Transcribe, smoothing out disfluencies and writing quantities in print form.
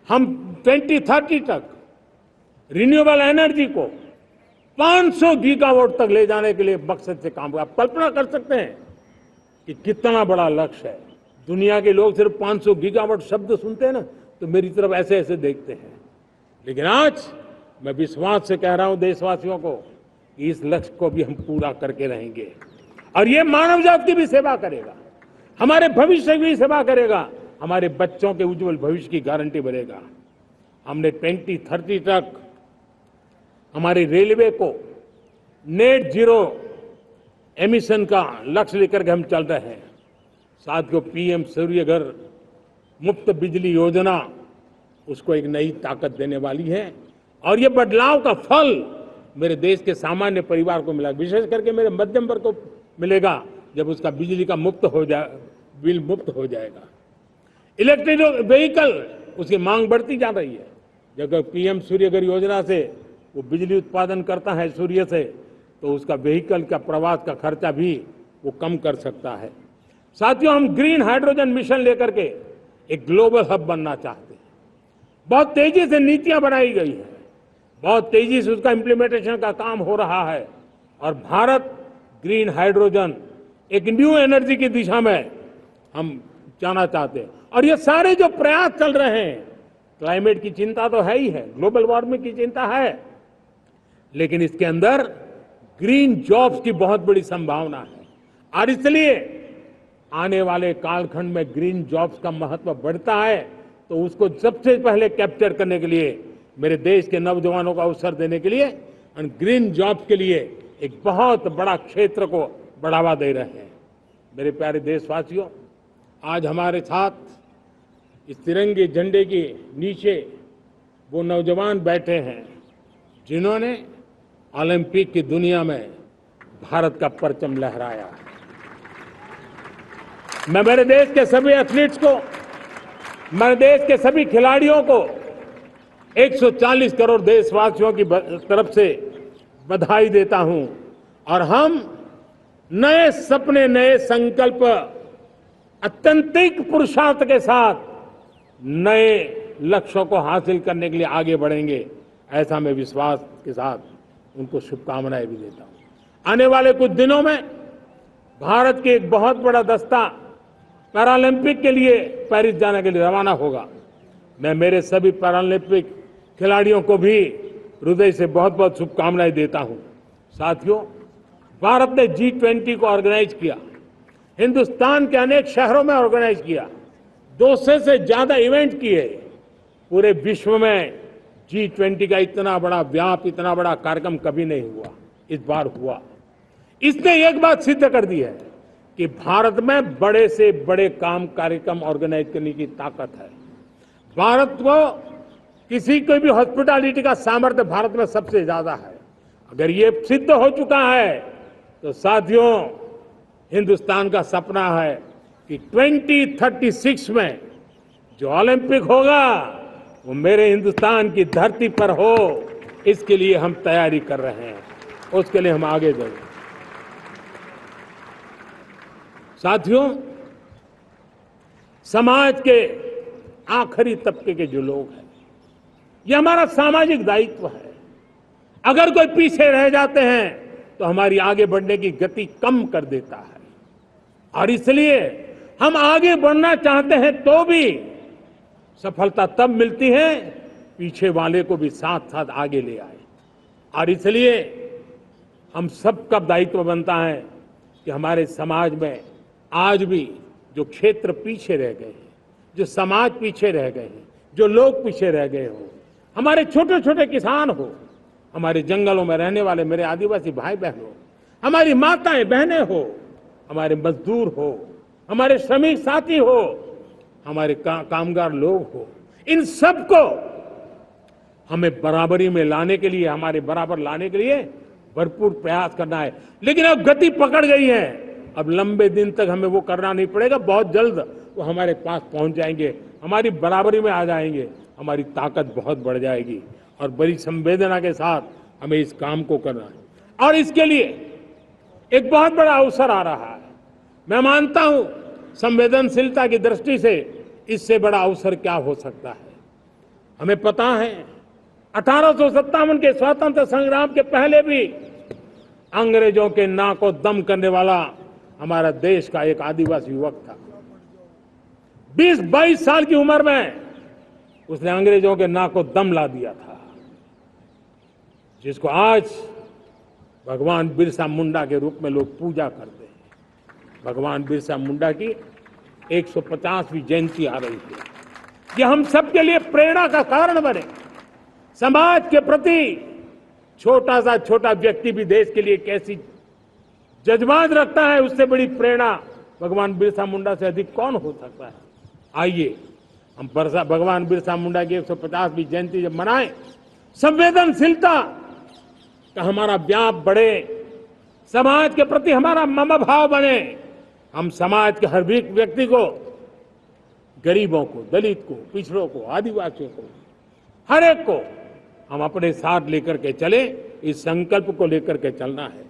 हम 2030 तक renewable energy को 500 गीगावाट तक ले जाने के लिए मकसद से काम कर। आप कल्पना कर सकते हैं कि कितना बड़ा लक्ष्य है। दुनिया के लोग सिर्फ 500 गीगावाट शब्द सुनते हैं ना, तो मेरी तरफ ऐसे ऐसे देखते हैं। लेकिन आज मैं विश्वास से कह रहा हूं देशवासियों को कि इस लक्ष्य को भी हम पूरा करके रहेंगे, और ये मानव जाति की भी सेवा करेगा, हमारे भविष्य की भी सेवा करेगा, हमारे बच्चों के उज्जवल भविष्य की गारंटी बनेगा। हमने 2030 तक हमारी रेलवे को नेट जीरो एमिशन का लक्ष्य लेकर के हम चल रहे हैं। साथियों, पीएम सूर्य घर मुफ्त बिजली योजना उसको एक नई ताकत देने वाली है, और ये बदलाव का फल मेरे देश के सामान्य परिवार को मिला, विशेष करके मेरे मध्यम वर्ग को मिलेगा जब उसका बिजली का बिल मुक्त हो जाएगा। इलेक्ट्रिक व्हीकल उसकी मांग बढ़ती जा रही है। जब पीएम सूर्य घर योजना से वो बिजली उत्पादन करता है सूर्य से, तो उसका व्हीकल का प्रवास का खर्चा भी वो कम कर सकता है। साथियों, हम ग्रीन हाइड्रोजन मिशन लेकर के एक ग्लोबल हब बनना चाहते हैं। बहुत तेजी से नीतियां बनाई गई हैं, बहुत तेजी से उसका इम्प्लीमेंटेशन का काम हो रहा है, और भारत ग्रीन हाइड्रोजन एक न्यू एनर्जी की दिशा में हम जाना चाहते हैं। और ये सारे जो प्रयास चल रहे हैं, क्लाइमेट की चिंता तो है ही है, ग्लोबल वार्मिंग की चिंता है, लेकिन इसके अंदर ग्रीन जॉब्स की बहुत बड़ी संभावना है, और इसलिए आने वाले कालखंड में ग्रीन जॉब्स का महत्व बढ़ता है। तो उसको सबसे पहले कैप्चर करने के लिए, मेरे देश के नौजवानों को अवसर देने के लिए, और ग्रीन जॉब्स के लिए एक बहुत बड़ा क्षेत्र को बढ़ावा दे रहे हैं। मेरे प्यारे देशवासियों, आज हमारे साथ इस तिरंगे झंडे के नीचे वो नौजवान बैठे हैं जिन्होंने ओलंपिक की दुनिया में भारत का परचम लहराया है। मैं मेरे देश के सभी एथलीट्स को, मेरे देश के सभी खिलाड़ियों को 140 करोड़ देशवासियों की तरफ से बधाई देता हूं, और हम नए सपने, नए संकल्प, अत्यंतिक पुरुषार्थ के साथ नए लक्ष्यों को हासिल करने के लिए आगे बढ़ेंगे। ऐसा मैं विश्वास के साथ उनको शुभकामनाएं भी देता हूं। आने वाले कुछ दिनों में भारत के एक बहुत बड़ा दस्ता पैरालंपिक के लिए पेरिस जाने के लिए रवाना होगा। मैं मेरे सभी पैरालंपिक खिलाड़ियों को भी हृदय से बहुत बहुत शुभकामनाएं देता हूं। साथियों, भारत ने G20 को ऑर्गेनाइज किया, हिंदुस्तान के अनेक शहरों में ऑर्गेनाइज किया, 200 से ज्यादा इवेंट किए। पूरे विश्व में G20 का इतना बड़ा व्याप, इतना बड़ा कार्यक्रम कभी नहीं हुआ, इस बार हुआ। इसने एक बात सिद्ध कर दी है कि भारत में बड़े से बड़े कार्यक्रम ऑर्गेनाइज करने की ताकत है। भारत को किसी को भी हॉस्पिटैलिटी का सामर्थ्य भारत में सबसे ज्यादा है। अगर ये सिद्ध हो चुका है तो साथियों, हिंदुस्तान का सपना है कि 2036 में जो ओलंपिक होगा वो मेरे हिंदुस्तान की धरती पर हो। इसके लिए हम तैयारी कर रहे हैं, उसके लिए हम आगे बढ़ेंगे। साथियों, समाज के आखिरी तबके के जो लोग हैं, ये हमारा सामाजिक दायित्व है। अगर कोई पीछे रह जाते हैं तो हमारी आगे बढ़ने की गति कम कर देता है, और इसलिए हम आगे बढ़ना चाहते हैं तो भी सफलता तब मिलती है पीछे वाले को भी साथ साथ आगे ले आए। और इसलिए हम सबका दायित्व बनता है कि हमारे समाज में आज भी जो क्षेत्र पीछे रह गए हैं, जो समाज पीछे रह गए हैं, जो लोग पीछे रह गए हो, हमारे छोटे छोटे किसान हो, हमारे जंगलों में रहने वाले मेरे आदिवासी भाई बहन हो, हमारी माताएं बहनें हो, हमारे मजदूर हो, हमारे श्रमिक साथी हो, हमारे कामगार लोग हो, इन सबको हमें बराबरी में लाने के लिए, हमारे बराबर लाने के लिए भरपूर प्रयास करना है। लेकिन अब गति पकड़ गई है, अब लंबे दिन तक हमें वो करना नहीं पड़ेगा, बहुत जल्द वो हमारे पास पहुंच जाएंगे, हमारी बराबरी में आ जाएंगे, हमारी ताकत बहुत बढ़ जाएगी, और बड़ी संवेदना के साथ हमें इस काम को करना है। और इसके लिए एक बहुत बड़ा अवसर आ रहा है। मैं मानता हूं संवेदनशीलता की दृष्टि से इससे बड़ा अवसर क्या हो सकता है। हमें पता है 1857 के स्वतंत्र संग्राम के पहले भी अंग्रेजों के नाक को दम करने वाला हमारा देश का एक आदिवासी युवक था। 20-22 साल की उम्र में उसने अंग्रेजों के नाक को दम ला दिया था, जिसको आज भगवान बिरसा मुंडा के रूप में लोग पूजा करते हैं। भगवान बिरसा मुंडा की 150वीं जयंती आ रही है। ये हम सबके लिए प्रेरणा का कारण बने। समाज के प्रति छोटा सा छोटा व्यक्ति भी देश के लिए कैसी जज्बात रखता है, उससे बड़ी प्रेरणा भगवान बिरसा मुंडा से अधिक कौन हो सकता है। आइए हम भगवान बिरसा मुंडा की 150वीं जयंती जब मनाएं, संवेदनशीलता का हमारा व्याप बढ़े, समाज के प्रति हमारा ममभाव बने। हम समाज के हर व्यक्ति को, गरीबों को, दलित को, पिछड़ों को, आदिवासियों को, हर एक को हम अपने साथ लेकर के चले। इस संकल्प को लेकर के चलना है।